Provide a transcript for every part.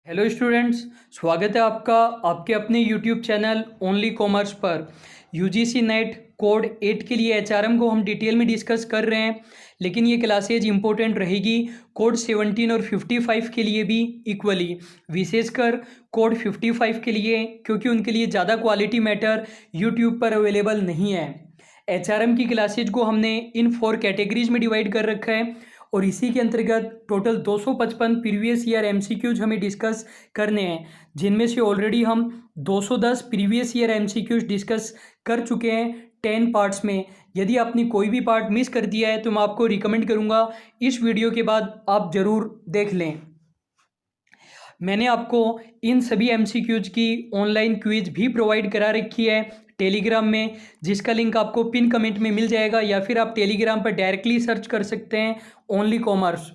Hello students, स्वागत है आपका आपके अपने यूट्यूब चैनल ओनली कॉमर्स पर। यूजीसी नेट कोड 8 के लिए एचआरएम को हम डिटेल में डिस्कस कर रहे हैं, लेकिन ये क्लासेज इंपॉर्टेंट रहेगी कोड 17 और 55 के लिए भी इक्वली, विशेषकर कोड 55 के लिए, क्योंकि उनके लिए ज़्यादा क्वालिटी मैटर यूट्यूब पर अवेलेबल नहीं है। एचआरएम की क्लासेज को हमने इन 4 कैटेगरीज में डिवाइड कर रखा है और इसी के अंतर्गत टोटल 255 प्रीवियस ईयर एमसीक्यूज हमें डिस्कस करने हैं, जिनमें से ऑलरेडी हम 210 प्रीवियस ईयर एमसीक्यूज डिस्कस कर चुके हैं 10 पार्ट्स में। यदि आपने कोई भी पार्ट मिस कर दिया है तो मैं आपको रिकमेंड करूंगा इस वीडियो के बाद आप ज़रूर देख लें। मैंने आपको इन सभी एमसीक्यूज की ऑनलाइन क्विज भी प्रोवाइड करा रखी है टेलीग्राम में, जिसका लिंक आपको पिन कमेंट में मिल जाएगा, या फिर आप टेलीग्राम पर डायरेक्टली सर्च कर सकते हैं ओनली कॉमर्स।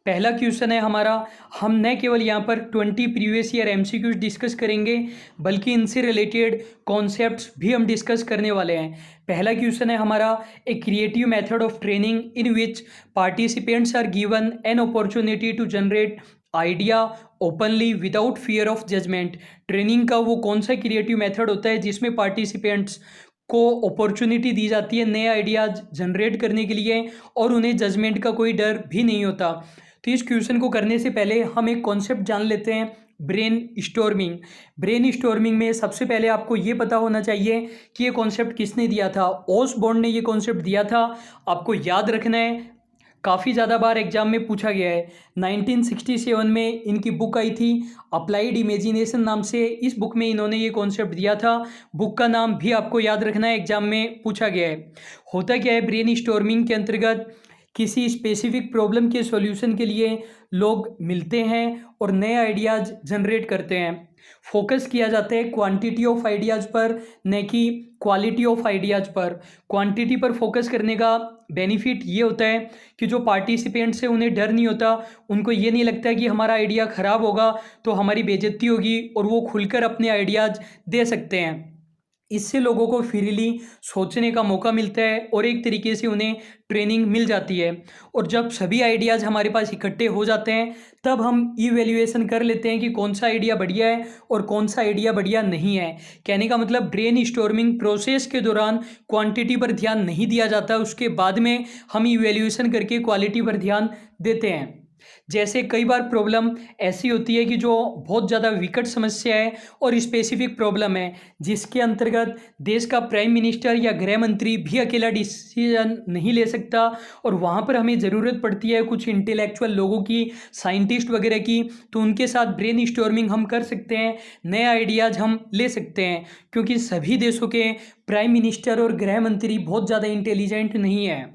पहला क्वेश्चन है हमारा, हम न केवल यहाँ पर 20 प्रीवियस ईयर एमसीक्यूज डिस्कस करेंगे बल्कि इनसे रिलेटेड कॉन्सेप्ट्स भी हम डिस्कस करने वाले हैं। पहला क्वेश्चन है हमारा, a creative method of training in which participants are given an opportunity to generate idea openly without fear of judgement. Training का वो कौन सा क्रिएटिव मेथड होता है जिसमें पार्टिसिपेंट्स को अपॉर्चुनिटी दी जाती है नए आइडियाज जनरेट करने के लिए और उन्हें जजमेंट का कोई डर भी नहीं होता। तो इस क्वेश्चन को करने से पहले हम एक कॉन्सेप्ट जान लेते हैं, ब्रेन स्टॉर्मिंग। ब्रेन स्टॉर्मिंग में सबसे पहले आपको ये पता होना चाहिए कि ये कॉन्सेप्ट किसने दिया था। ओसबॉर्न ने ये कॉन्सेप्ट दिया था, आपको याद रखना है, काफ़ी ज़्यादा बार एग्जाम में पूछा गया है। 1967 में इनकी बुक आई थी अप्लाइड इमेजिनेशन नाम से, इस बुक में इन्होंने ये कॉन्सेप्ट दिया था। बुक का नाम भी आपको याद रखना है, एग्जाम में पूछा गया है। होता क्या है, ब्रेन स्टॉर्मिंग के अंतर्गत किसी स्पेसिफिक प्रॉब्लम के सॉल्यूशन के लिए लोग मिलते हैं और नए आइडियाज़ जनरेट करते हैं। फोकस किया जाता है क्वांटिटी ऑफ आइडियाज़ पर, न कि क्वालिटी ऑफ आइडियाज़ पर। क्वांटिटी पर फोकस करने का बेनिफिट ये होता है कि जो पार्टिसिपेंट्स हैं उन्हें डर नहीं होता, उनको ये नहीं लगता कि हमारा आइडिया ख़राब होगा तो हमारी बेइज्जती होगी, और वो खुलकर अपने आइडियाज़ दे सकते हैं। इससे लोगों को फ्रीली सोचने का मौका मिलता है और एक तरीके से उन्हें ट्रेनिंग मिल जाती है। और जब सभी आइडियाज़ हमारे पास इकट्ठे हो जाते हैं तब हम इवैल्यूएशन कर लेते हैं कि कौन सा आइडिया बढ़िया है और कौन सा आइडिया बढ़िया नहीं है। कहने का मतलब ब्रेन स्टॉर्मिंग प्रोसेस के दौरान क्वांटिटी पर ध्यान नहीं दिया जाता, उसके बाद में हम इवैल्यूएशन करके क्वालिटी पर ध्यान देते हैं। जैसे कई बार प्रॉब्लम ऐसी होती है कि जो बहुत ज़्यादा विकट समस्या है और स्पेसिफिक प्रॉब्लम है, जिसके अंतर्गत देश का प्राइम मिनिस्टर या गृह मंत्री भी अकेला डिसीजन नहीं ले सकता, और वहाँ पर हमें ज़रूरत पड़ती है कुछ इंटेलेक्चुअल लोगों की, साइंटिस्ट वगैरह की। तो उनके साथ ब्रेन स्टॉर्मिंग हम कर सकते हैं, नए आइडियाज़ हम ले सकते हैं, क्योंकि सभी देशों के प्राइम मिनिस्टर और गृह मंत्री बहुत ज़्यादा इंटेलिजेंट नहीं है।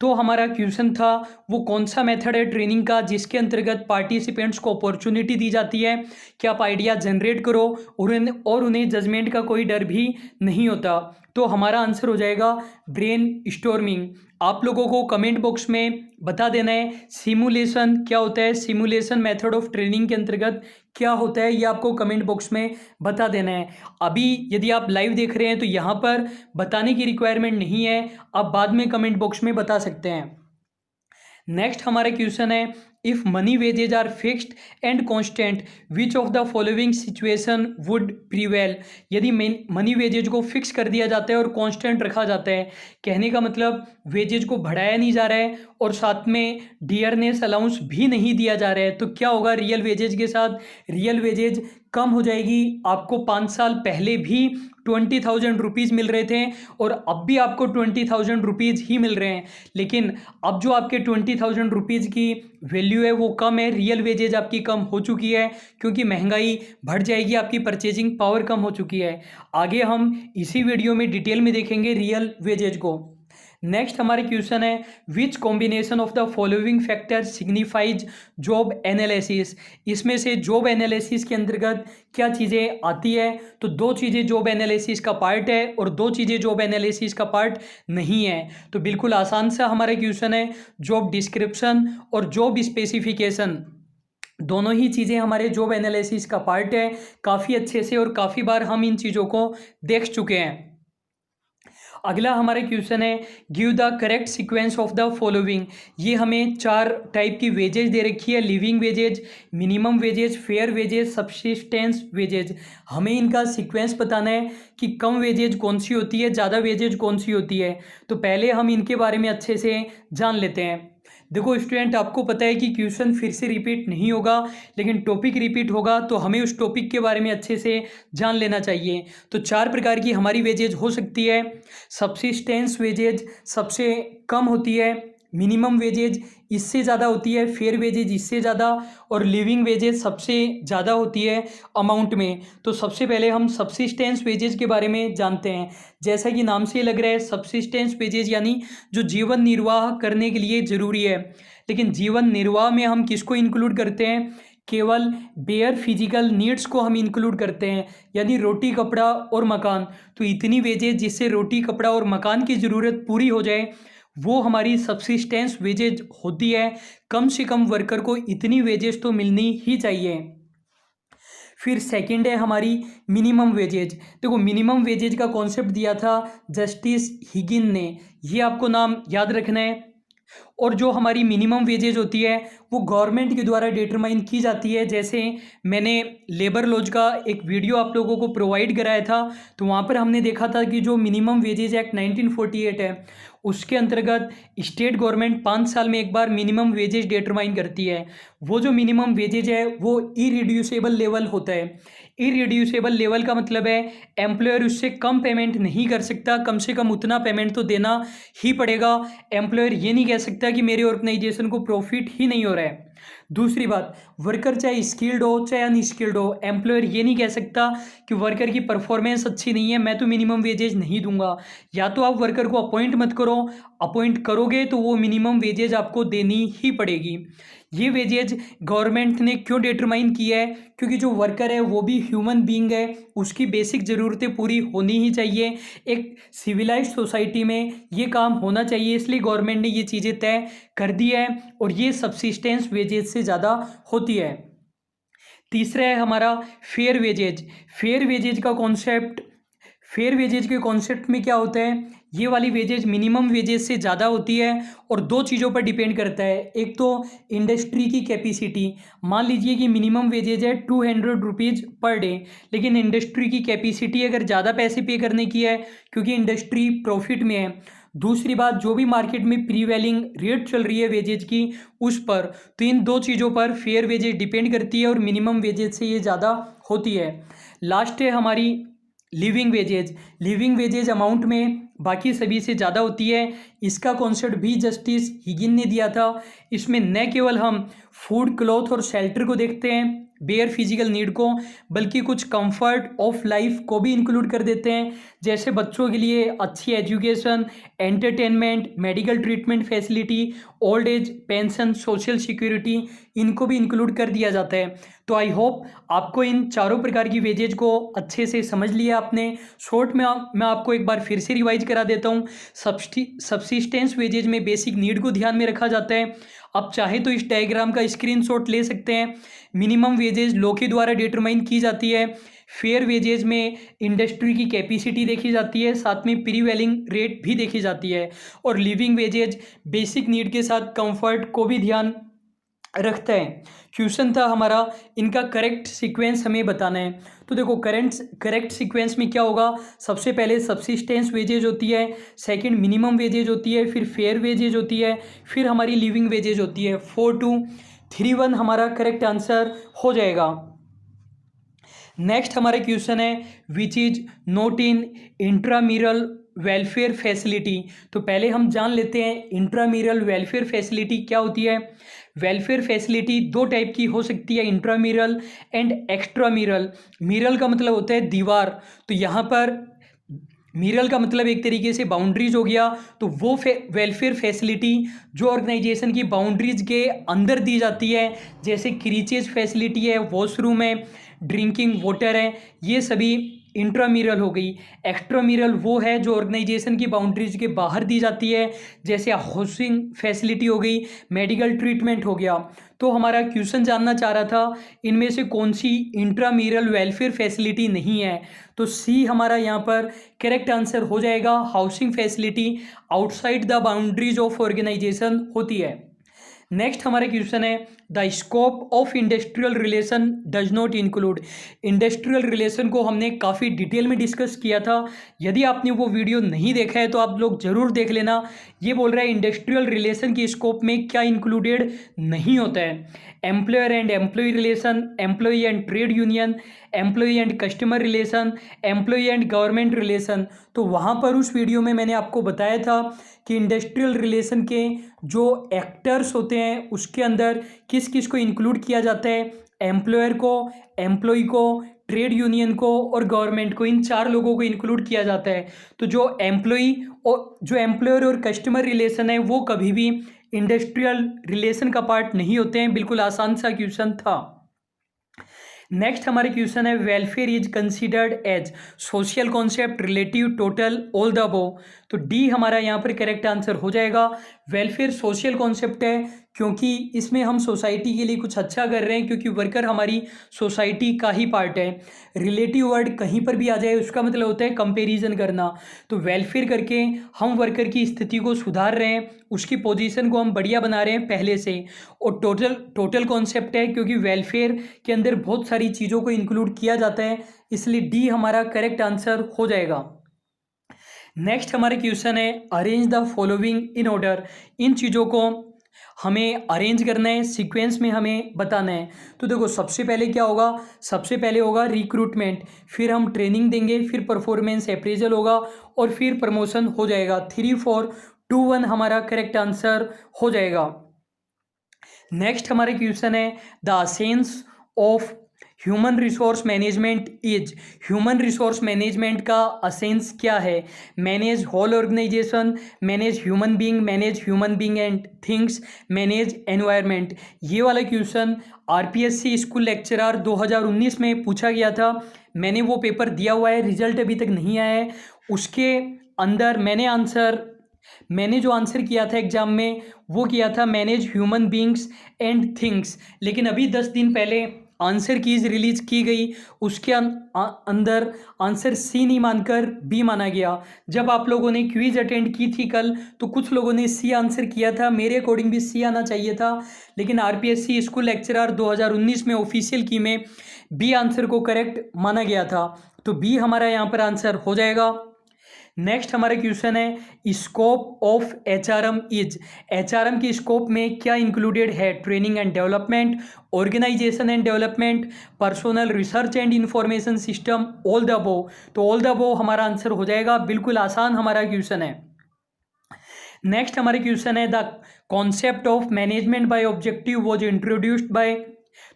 तो हमारा क्वेश्चन था वो कौन सा मेथड है ट्रेनिंग का जिसके अंतर्गत पार्टिसिपेंट्स को अपॉर्चुनिटी दी जाती है कि आप आइडिया जनरेट करो और उन्हें जजमेंट का कोई डर भी नहीं होता। तो हमारा आंसर हो जाएगा ब्रेन स्टॉर्मिंग। आप लोगों को कमेंट बॉक्स में बता देना है सिमुलेशन क्या होता है, सिमुलेशन मेथड ऑफ ट्रेनिंग के अंतर्गत क्या होता है, ये आपको कमेंट बॉक्स में बता देना है। अभी यदि आप लाइव देख रहे हैं तो यहाँ पर बताने की रिक्वायरमेंट नहीं है, आप बाद में कमेंट बॉक्स में बता सकते हैं। नेक्स्ट हमारा क्वेश्चन है, if money wages are fixed and constant which of the following situation would prevail. यदि मनी वेजेज को फिक्स कर दिया जाता है और कांस्टेंट रखा जाता है, कहने का मतलब वेजेज को बढ़ाया नहीं जा रहा है और साथ में डियरनेस अलाउंस भी नहीं दिया जा रहा है, तो क्या होगा रियल वेजेज के साथ? रियल वेजेज कम हो जाएगी। आपको 5 साल पहले भी 20,000 रुपीज़ मिल रहे थे और अब भी आपको 20,000 रुपीज़ ही मिल रहे हैं, लेकिन अब जो आपके 20,000 रुपीज़ की वैल्यू है वो कम है, रियल वेजेज आपकी कम हो चुकी है, क्योंकि महंगाई बढ़ जाएगी, आपकी परचेजिंग पावर कम हो चुकी है। आगे हम इसी वीडियो में डिटेल में देखेंगे रियल वेजेज को। नेक्स्ट हमारे क्वेश्चन है, which combination of the following factor signifies job analysis. इसमें से जॉब एनालिसिस के अंतर्गत क्या चीज़ें आती है? तो 2 चीज़ें जॉब एनालिसिस का पार्ट है और 2 चीज़ें जॉब एनालिसिस का पार्ट नहीं है। तो बिल्कुल आसान सा हमारा क्वेश्चन है, जॉब डिस्क्रिप्शन और जॉब स्पेसिफिकेशन दोनों ही चीज़ें हमारे जॉब एनालिसिस का पार्ट है, काफ़ी अच्छे से और काफ़ी बार हम इन चीज़ों को देख चुके हैं। अगला हमारा क्वेश्चन है give the correct sequence of the following. ये हमें 4 टाइप की वेजेज दे रखी है, living wages, minimum wages, fair wages, subsistence wages. हमें इनका सीक्वेंस बताना है कि कम वेजेज कौन सी होती है, ज़्यादा वेजेज कौन सी होती है। तो पहले हम इनके बारे में अच्छे से जान लेते हैं। देखो स्टूडेंट, आपको पता है कि क्वेश्चन फिर से रिपीट नहीं होगा, लेकिन टॉपिक रिपीट होगा, तो हमें उस टॉपिक के बारे में अच्छे से जान लेना चाहिए। तो 4 प्रकार की हमारी वेजेज हो सकती है। सब्सिस्टेंस वेजेज सबसे कम होती है, मिनिमम वेजेज इससे ज़्यादा होती है, फेयर वेजेज इससे ज़्यादा, और लिविंग वेजेज सबसे ज़्यादा होती है अमाउंट में। तो सबसे पहले हम सब्सिस्टेंस वेजेज के बारे में जानते हैं। जैसा कि नाम से लग रहा है, सब्सिस्टेंस वेजेज यानी जो जीवन निर्वाह करने के लिए ज़रूरी है। लेकिन जीवन निर्वाह में हम किसको इंक्लूड करते हैं? केवल बेयर फिजिकल नीड्स को हम इंक्लूड करते हैं, यानी रोटी, कपड़ा और मकान। तो इतनी वेजेज जिससे रोटी, कपड़ा और मकान की ज़रूरत पूरी हो जाए, वो हमारी सब्सिस्टेंस वेजेज होती है। कम से कम वर्कर को इतनी वेजेज तो मिलनी ही चाहिए। फिर सेकंड है हमारी मिनिमम वेजेज। देखो मिनिमम वेजेज का कॉन्सेप्ट दिया था जस्टिस हिगिन ने, ये आपको नाम याद रखना है। और जो हमारी मिनिमम वेजेज होती है वो गवर्नमेंट के द्वारा डिटरमाइन की जाती है। जैसे मैंने लेबर लॉज का एक वीडियो आप लोगों को प्रोवाइड कराया था, तो वहाँ पर हमने देखा था कि जो मिनिमम वेजेज एक्ट 1948 है, उसके अंतर्गत स्टेट गवर्नमेंट 5 साल में एक बार मिनिमम वेजेज डिटरमाइन करती है। वो जो मिनिमम वेजेज है वो इरिड्यूसेबल लेवल होता है। इरिड्यूसेबल लेवल का मतलब है एम्प्लॉयर उससे कम पेमेंट नहीं कर सकता, कम से कम उतना पेमेंट तो देना ही पड़ेगा। एम्प्लॉयर ये नहीं कह सकता कि मेरे ऑर्गेनाइजेशन को प्रॉफिट ही नहीं हो रहा है। दूसरी बात, वर्कर चाहे स्किल्ड हो चाहे अनस्किल्ड हो, एम्प्लॉयर ये नहीं कह सकता कि वर्कर की परफॉर्मेंस अच्छी नहीं है, मैं तो मिनिमम वेजेज नहीं दूंगा। या तो आप वर्कर को अपॉइंट मत करो, अपॉइंट करोगे तो वो मिनिमम वेजेज आपको देनी ही पड़ेगी। ये वेजेज गवर्नमेंट ने क्यों डिटरमाइन किया है? क्योंकि जो वर्कर है वो भी ह्यूमन बीइंग है, उसकी बेसिक ज़रूरतें पूरी होनी ही चाहिए। एक सिविलाइज्ड सोसाइटी में ये काम होना चाहिए, इसलिए गवर्नमेंट ने ये चीज़ें तय कर दी है, और ये सब्सिस्टेंस वेजेज से ज़्यादा होती है। तीसरा है हमारा फेयर वेजेज। फेयर वेजेज का कॉन्सेप्ट, फेयर वेजेज के कॉन्सेप्ट में क्या होता है? ये वाली वेजेज मिनिमम वेजेज से ज़्यादा होती है और 2 चीज़ों पर डिपेंड करता है। एक तो इंडस्ट्री की कैपेसिटी। मान लीजिए कि मिनिमम वेजेज है 200 रुपीज़ पर डे, लेकिन इंडस्ट्री की कैपेसिटी अगर ज़्यादा पैसे पे करने की है क्योंकि इंडस्ट्री प्रॉफिट में है। दूसरी बात, जो भी मार्केट में प्रीवेलिंग रेट चल रही है वेजेज की उस पर। तो इन 2 चीज़ों पर फेयर वेजेज डिपेंड करती है और मिनिमम वेजेज से ये ज़्यादा होती है। लास्ट है हमारी living wages. Living wages amount में बाकी सभी से ज़्यादा होती है। इसका कॉन्सेप्ट भी जस्टिस हिगिन ने दिया था। इसमें न केवल हम फूड, क्लॉथ और शेल्टर को देखते हैं, बेयर फिजिकल नीड को, बल्कि कुछ कंफर्ट ऑफ लाइफ को भी इंक्लूड कर देते हैं। जैसे बच्चों के लिए अच्छी education, entertainment, medical treatment facility, old age pension, social security, इनको भी इंक्लूड कर दिया जाता है। तो आई होप आपको इन चारों प्रकार की वेजेज को अच्छे से समझ लिया आपने। शॉर्ट में मैं आपको एक बार फिर से रिवाइज करा देता हूँ। सब्सिस्टेंस वेजेज में बेसिक नीड को ध्यान में रखा जाता है। आप चाहे तो इस डायग्राम का स्क्रीनशॉट ले सकते हैं। मिनिमम वेजेज लॉ के द्वारा डिटरमाइन की जाती है। फेयर वेजेज में इंडस्ट्री की कैपेसिटी देखी जाती है, साथ में प्रीवेलिंग रेट भी देखी जाती है। और लिविंग वेजेज बेसिक नीड के साथ कंफर्ट को भी ध्यान रखता है। क्वेश्चन था हमारा इनका करेक्ट सीक्वेंस हमें बताना है। तो देखो करेक्ट सीक्वेंस में क्या होगा? सबसे पहले सब्सिस्टेंस वेजेज होती है, सेकंड मिनिमम वेजेज होती है, फिर फेयर वेजेज होती है, फिर हमारी लिविंग वेजेज होती है। 4 2 3 1 हमारा करेक्ट आंसर हो जाएगा। नेक्स्ट हमारा क्वेश्चन है which is not in intramural welfare facility. तो पहले हम जान लेते हैं इंट्राम्यूरल वेलफेयर फैसिलिटी क्या होती है। वेलफेयर फैसिलिटी 2 टाइप की हो सकती है, इंट्राम्यूरल एंड एक्स्ट्राम्यूरल। म्यूरल का मतलब होता है दीवार, तो यहाँ पर म्यूरल का मतलब एक तरीके से बाउंड्रीज हो गया। तो वो वेलफेयर फैसिलिटी जो ऑर्गेनाइजेशन की बाउंड्रीज के अंदर दी जाती है, जैसे क्रीचेज फैसिलिटी है, वॉशरूम है, ड्रिंकिंग वाटर है, ये सभी इंट्राम्यूरल हो गई। एक्स्ट्राम्यूरल वो है जो ऑर्गेनाइजेशन की बाउंड्रीज के बाहर दी जाती है, जैसे हाउसिंग फैसिलिटी हो गई, मेडिकल ट्रीटमेंट हो गया। तो हमारा क्वेश्चन जानना चाह रहा था इनमें से कौन सी इंट्राम्यूरल वेलफेयर फैसिलिटी नहीं है। तो सी हमारा यहाँ पर करेक्ट आंसर हो जाएगा। Housing facility outside the boundaries of organisation होती है। नेक्स्ट हमारा क्वेश्चन है the scope of industrial relation does not include. Industrial relation को हमने काफ़ी डिटेल में डिस्कस किया था। यदि आपने वो वीडियो नहीं देखा है तो आप लोग ज़रूर देख लेना। ये बोल रहा है इंडस्ट्रियल रिलेशन की स्कोप में क्या इंक्लूडेड नहीं होता है। Employer and employ relation, employ and trade union, employ and customer relation, employ and government relation. तो वहाँ पर उस वीडियो में मैंने आपको बताया था कि इंडस्ट्रियल रिलेशन के जो एक्टर्स होते हैं उसके अंदर किस किस को इंक्लूड किया जाता है। एम्प्लॉयर को, एम्प्लॉय को, ट्रेड यूनियन को और गवर्नमेंट को, इन चार लोगों को इंक्लूड किया जाता है। तो जो एम्प्लॉयर और कस्टमर रिलेशन है वो कभी भी इंडस्ट्रियल रिलेशन का पार्ट नहीं होते हैं। बिल्कुल आसान सा क्वेश्चन था। नेक्स्ट हमारे क्वेश्चन है welfare is considered as social concept relative total all the above. तो डी हमारा यहाँ पर करेक्ट आंसर हो जाएगा। वेलफेयर सोशल कॉन्सेप्ट है क्योंकि इसमें हम सोसाइटी के लिए कुछ अच्छा कर रहे हैं, क्योंकि वर्कर हमारी सोसाइटी का ही पार्ट है। रिलेटिव वर्ड कहीं पर भी आ जाए उसका मतलब होता है कंपैरिजन करना। तो वेलफेयर करके हम वर्कर की स्थिति को सुधार रहे हैं, उसकी पोजीशन को हम बढ़िया बना रहे हैं पहले से। और टोटल कॉन्सेप्ट है क्योंकि वेलफेयर के अंदर बहुत सारी चीज़ों को इंक्लूड किया जाता है, इसलिए डी हमारा करेक्ट आंसर हो जाएगा। नेक्स्ट हमारे क्वेश्चन है arrange the following in order. इन चीज़ों को हमें अरेंज करना है, सीक्वेंस में हमें बताना है। तो देखो सबसे पहले क्या होगा, सबसे पहले होगा रिक्रूटमेंट, फिर हम ट्रेनिंग देंगे, फिर परफॉर्मेंस अप्रेजल होगा और फिर प्रमोशन हो जाएगा। 3 4 2 1 हमारा करेक्ट आंसर हो जाएगा। नेक्स्ट हमारे क्वेश्चन है the essence of human resource management is. Human resource management का असेंस क्या है। Manage whole organisation, manage human being and things, manage environment. ये वाला क्वेश्चन आरपीएससी स्कूल लेक्चरर 2019 में पूछा गया था। मैंने वो पेपर दिया हुआ है, रिजल्ट अभी तक नहीं आया है। उसके अंदर मैंने जो आंसर किया था एग्जाम में वो किया था manage human beings and things. लेकिन अभी 10 दिन पहले आंसर कीज रिलीज की गई, उसके अंदर आंसर सी नहीं मानकर बी माना गया। जब आप लोगों ने क्विज अटेंड की थी कल तो कुछ लोगों ने सी आंसर किया था, मेरे अकॉर्डिंग भी सी आना चाहिए था, लेकिन आरपीएससी स्कूल लेक्चरर 2019 में ऑफिशियल की में बी आंसर को करेक्ट माना गया था। तो बी हमारा यहाँ पर आंसर हो जाएगा। नेक्स्ट हमारा क्वेश्चन है scope of HRM is. HRM की स्कोप में क्या इंक्लूडेड है। Training and development, organisation and development, personnel research and information system, all the above. तो ऑल द अबव हमारा आंसर हो जाएगा। बिल्कुल आसान हमारा क्वेश्चन है। नेक्स्ट हमारे क्वेश्चन है the concept of management by objective was introduced by.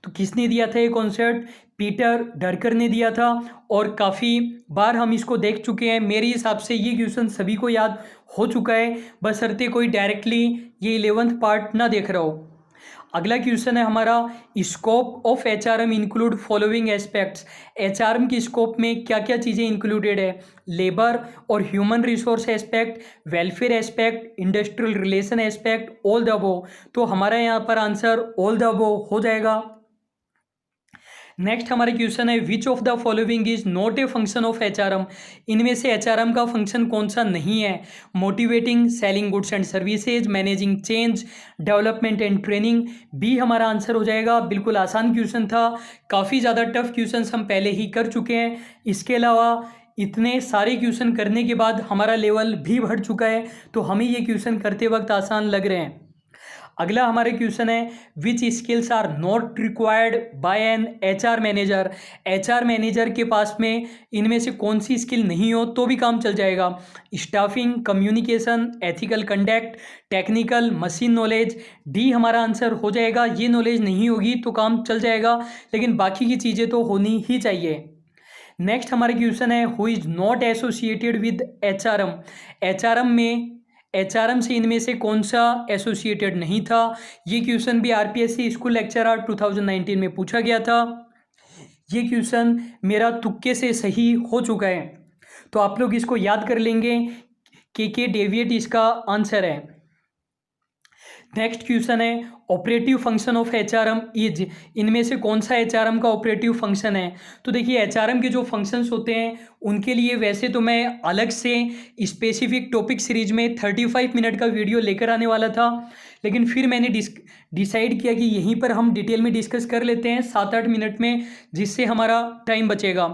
तो किसने दिया था ये कॉन्सेप्ट, पीटर ड्रकर ने दिया था और काफ़ी बार हम इसको देख चुके हैं। मेरे हिसाब से ये क्वेश्चन सभी को याद हो चुका है, बशर्ते कोई डायरेक्टली ये 11th पार्ट ना देख रहा हो। अगला क्वेश्चन है हमारा scope of HRM include following aspects. HRM की स्कोप में क्या क्या चीज़ें इंक्लूडेड है। लेबर और human resource aspect, welfare aspect, industrial relation aspect, all the above. तो हमारा यहाँ पर आंसर ऑल द अबव हो जाएगा। नेक्स्ट हमारा क्वेश्चन है which of the following is not a function of HRM. इनमें से एचआरएम का फंक्शन कौन सा नहीं है। Motivating, selling goods and services, managing change, development and training. B हमारा आंसर हो जाएगा। बिल्कुल आसान क्वेश्चन था, काफ़ी ज़्यादा टफ क्वेश्चन हम पहले ही कर चुके हैं। इसके अलावा इतने सारे क्वेश्चन करने के बाद हमारा लेवल भी बढ़ चुका है, तो हमें ये क्वेश्चन करते वक्त आसान लग रहे हैं। अगला हमारे क्वेश्चन है which skills are not required by an HR manager. HR manager के पास में इनमें से कौन सी स्किल नहीं हो तो भी काम चल जाएगा। Staffing, communication, ethical conduct, technical, machine knowledge. D हमारा आंसर हो जाएगा। ये नॉलेज नहीं होगी तो काम चल जाएगा, लेकिन बाकी की चीज़ें तो होनी ही चाहिए। नेक्स्ट हमारे क्वेश्चन है who is not associated with HRM में एचआरएम से इनमें से कौन सा एसोसिएटेड नहीं था। ये क्वेश्चन भी आरपीएससी स्कूल लेक्चरर 2019 में पूछा गया था। ये क्वेश्चन मेरा तुक्के से सही हो चुका है, तो आप लोग इसको याद कर लेंगे। के डेविएट इसका आंसर है। नेक्स्ट क्वेश्चन है operative function of HRM is, इनमें से कौन सा एचआरएम का ऑपरेटिव फंक्शन है। तो देखिए एचआरएम के जो फंक्शंस होते हैं उनके लिए वैसे तो मैं अलग से स्पेसिफिक टॉपिक सीरीज में 35 मिनट का वीडियो लेकर आने वाला था, लेकिन फिर मैंने डिसाइड किया कि यहीं पर हम डिटेल में डिस्कस कर लेते हैं 7-8 मिनट में, जिससे हमारा टाइम बचेगा।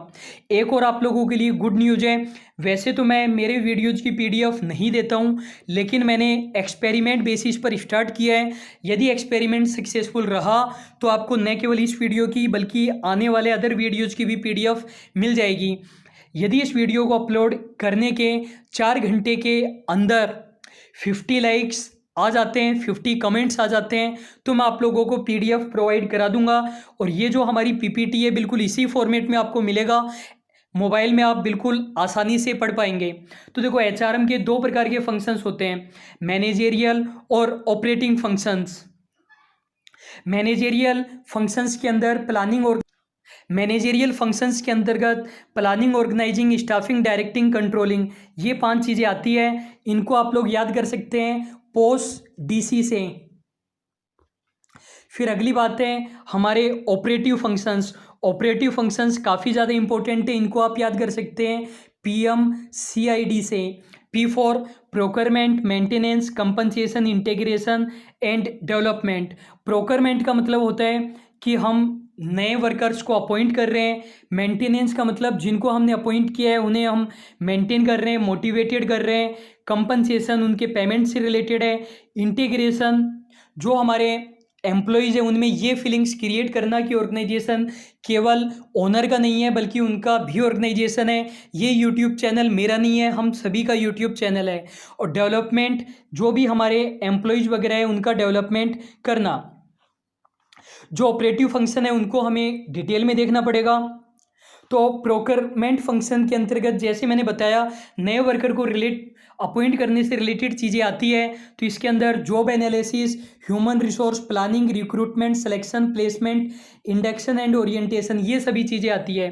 एक और आप लोगों के लिए गुड न्यूज़ है, वैसे तो मैं मेरे वीडियोज़ की PDF नहीं देता हूँ, लेकिन मैंने एक्सपेरिमेंट बेसिस पर स्टार्ट किया है। यदि एक्सपेरिमेंट सक्सेसफुल रहा तो आपको न केवल इस वीडियो की बल्कि आने वाले अदर वीडियोज़ की भी PDF मिल जाएगी। यदि इस वीडियो को अपलोड करने के 4 घंटे के अंदर 50 लाइक्स आ जाते हैं, 50 कमेंट्स आ जाते हैं, तो मैं आप लोगों को PDF प्रोवाइड करा दूंगा। और ये जो हमारी PPT है बिल्कुल इसी फॉर्मेट में आपको मिलेगा, मोबाइल में आप बिल्कुल आसानी से पढ़ पाएंगे। तो देखो एचआरएम के 2 प्रकार के फंक्शंस होते हैं, मैनेजेरियल और ऑपरेटिंग फंक्शंस। मैनेजेरियल फंक्शंस के अंदर मैनेजेरियल फंक्शंस के अंतर्गत planning, organising, staffing, directing, controlling, ये 5 चीज़ें आती है। इनको आप लोग याद कर सकते हैं पोस DC से। फिर अगली बात है हमारे ऑपरेटिव फंक्शंस। ऑपरेटिव फंक्शंस काफ़ी ज़्यादा इंपॉर्टेंट है, इनको आप याद कर सकते हैं PMCID से। P for procurement, maintenance, compensation, integration and development. Procurement का मतलब होता है कि हम नए वर्कर्स को अपॉइंट कर रहे हैं। मेंटेनेंस का मतलब जिनको हमने अपॉइंट किया है उन्हें हम मेंटेन कर रहे हैं, मोटिवेटेड कर रहे हैं। कंपनसेशन उनके पेमेंट से रिलेटेड है। इंटीग्रेशन जो हमारे एम्प्लॉयज़ हैं उनमें ये फीलिंग्स क्रिएट करना कि ऑर्गेनाइजेशन केवल ओनर का नहीं है बल्कि उनका भी ऑर्गेनाइजेशन है, ये यूट्यूब चैनल मेरा नहीं है, हम सभी का यूट्यूब चैनल है। और डेवलपमेंट जो भी हमारे एम्प्लॉयज़ वगैरह है उनका डेवलपमेंट करना। जो ऑपरेटिव फंक्शन है उनको हमें डिटेल में देखना पड़ेगा। तो प्रोक्योरमेंट फंक्शन के अंतर्गत जैसे मैंने बताया नए वर्कर को अपॉइंट करने से रिलेटेड चीज़ें आती है, तो इसके अंदर job analysis, human resource planning, recruitment, selection, placement, induction and orientation, ये सभी चीज़ें आती है।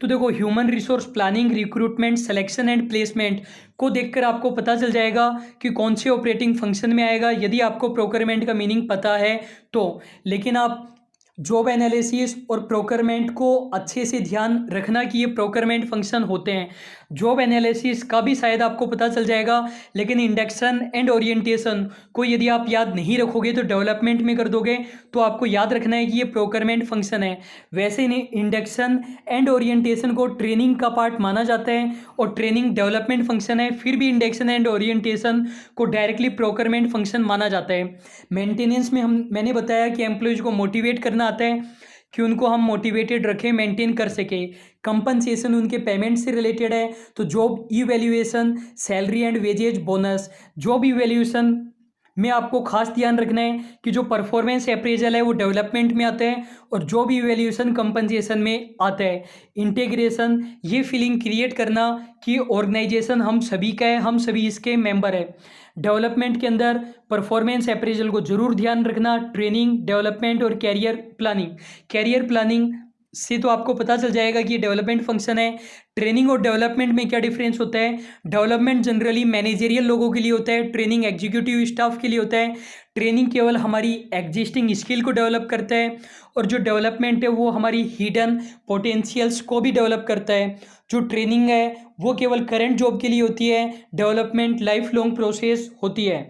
तो देखो human resource planning, recruitment, selection and placement को देखकर आपको पता चल जाएगा कि कौन से ऑपरेटिंग फंक्शन में आएगा, यदि आपको प्रोक्योरमेंट का मीनिंग पता है तो। लेकिन आप जॉब एनालिसिस और प्रोक्योरमेंट को अच्छे से ध्यान रखना कि ये प्रोक्योरमेंट फंक्शन होते हैं। जॉब एनालिसिस का भी शायद आपको पता चल जाएगा, लेकिन इंडक्शन एंड ओरिएंटेशन को यदि आप याद नहीं रखोगे तो डेवलपमेंट में कर दोगे, तो आपको याद रखना है कि ये प्रोक्योरमेंट फंक्शन है। वैसे इंडक्शन एंड ओरिएंटेशन को ट्रेनिंग का पार्ट माना जाता है और ट्रेनिंग डेवलपमेंट फंक्शन है, फिर भी इंडक्शन एंड ओरिएंटेशन को डायरेक्टली प्रोक्योरमेंट फंक्शन माना जाता है। मेंटेनेंस में मैंने बताया कि एम्प्लॉयज़ को मोटिवेट करना आता है कि उनको हम मोटिवेटेड रखें, मेंटेन कर सके। कंपनसेशन उनके पेमेंट से रिलेटेड है, तो job evaluation, salary and wages, bonus. Job evaluation में आपको खास ध्यान रखना है कि जो परफॉर्मेंस अप्रेजल है वो डेवलपमेंट में आता है और जॉब इवैल्यूएशन कंपनसेशन में आता है। इंटीग्रेशन ये फीलिंग क्रिएट करना कि ऑर्गेनाइजेशन हम सभी का है, हम सभी इसके मेंबर है। डेवलपमेंट के अंदर परफॉर्मेंस अप्रेजल को जरूर ध्यान रखना। ट्रेनिंग, डेवलपमेंट और कैरियर प्लानिंग। कैरियर प्लानिंग से तो आपको पता चल जाएगा कि ये डेवलपमेंट फंक्शन है। ट्रेनिंग और डेवलपमेंट में क्या डिफरेंस होता है? डेवलपमेंट जनरली मैनेजेरियल लोगों के लिए होता है, ट्रेनिंग एग्जीक्यूटिव स्टाफ के लिए होता है। ट्रेनिंग केवल हमारी एग्जिस्टिंग स्किल को डेवलप करता है और जो डेवलपमेंट है वो हमारी हिडन पोटेंशियल्स को भी डेवलप करता है। जो ट्रेनिंग है वो केवल करंट जॉब के लिए होती है, डेवलपमेंट लाइफ लॉन्ग प्रोसेस होती है।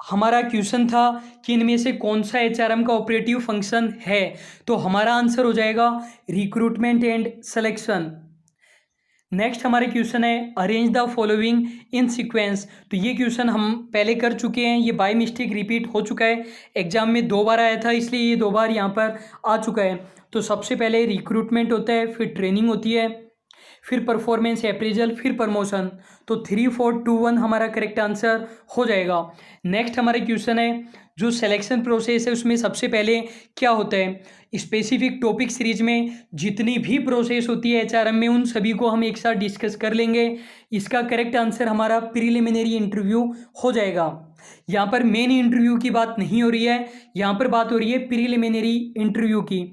हमारा क्वेश्चन था कि इनमें से कौन सा एचआरएम का ऑपरेटिव फंक्शन है, तो हमारा आंसर हो जाएगा रिक्रूटमेंट एंड सिलेक्शन। नेक्स्ट हमारे क्वेश्चन है arrange the following in sequence. तो ये क्वेश्चन हम पहले कर चुके हैं, ये बाय मिस्टेक रिपीट हो चुका है, एग्जाम में 2 बार आया था इसलिए ये 2 बार यहाँ पर आ चुका है। तो सबसे पहले रिक्रूटमेंट होता है, फिर ट्रेनिंग होती है, फिर परफॉर्मेंस अप्रेजल, फिर प्रमोशन। तो 3, 4, 2, 1 हमारा करेक्ट आंसर हो जाएगा। नेक्स्ट हमारा क्वेश्चन है जो सिलेक्शन प्रोसेस है उसमें सबसे पहले क्या होता है? स्पेसिफिक टॉपिक सीरीज में जितनी भी प्रोसेस होती है एचआरएम में उन सभी को हम एक साथ डिस्कस कर लेंगे। इसका करेक्ट आंसर हमारा प्रीलिमिनरी इंटरव्यू हो जाएगा। यहाँ पर मेन इंटरव्यू की बात नहीं हो रही है, यहाँ पर बात हो रही है प्रीलिमिनरी इंटरव्यू की।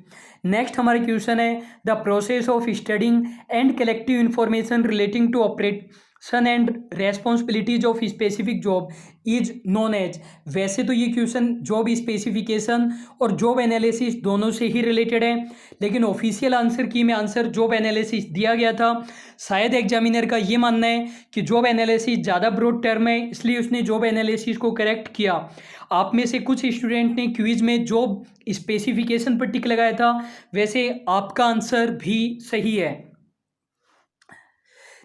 नेक्स्ट हमारा क्वेश्चन है, the process of studying and collective information relating to operation and responsibilities of specific job is known as. वैसे तो ये क्वेश्चन जॉब स्पेसिफिकेशन और जॉब एनालिसिस दोनों से ही रिलेटेड है, लेकिन ऑफिशियल आंसर की में आंसर जॉब एनालिसिस दिया गया था। शायद एग्जामिनर का ये मानना है कि जॉब एनालिसिस ज़्यादा ब्रॉड टर्म है, इसलिए उसने जॉब एनालिसिस को करेक्ट किया। आप में से कुछ स्टूडेंट ने क्विज में जॉब स्पेसिफिकेशन पर टिक लगाया था, वैसे आपका आंसर भी सही है।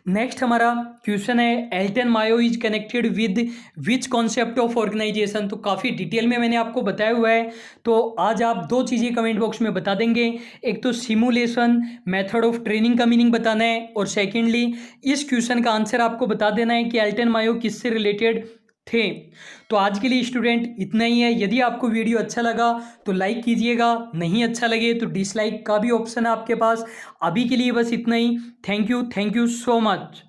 नेक्स्ट हमारा क्वेश्चन है, Elton Mayo is connected with which concept of organisation. तो काफ़ी डिटेल में मैंने आपको बताया हुआ है, तो आज आप दो चीज़ें कमेंट बॉक्स में बता देंगे। एक तो सिमुलेशन मेथड ऑफ ट्रेनिंग का मीनिंग बताना है, और सेकेंडली इस क्वेश्चन का आंसर आपको बता देना है कि एल्टन मायो किससे रिलेटेड थे। तो आज के लिए स्टूडेंट इतना ही है। यदि आपको वीडियो अच्छा लगा तो लाइक कीजिएगा, नहीं अच्छा लगे तो डिसलाइक का भी ऑप्शन है आपके पास। अभी के लिए बस इतना ही। Thank you so much.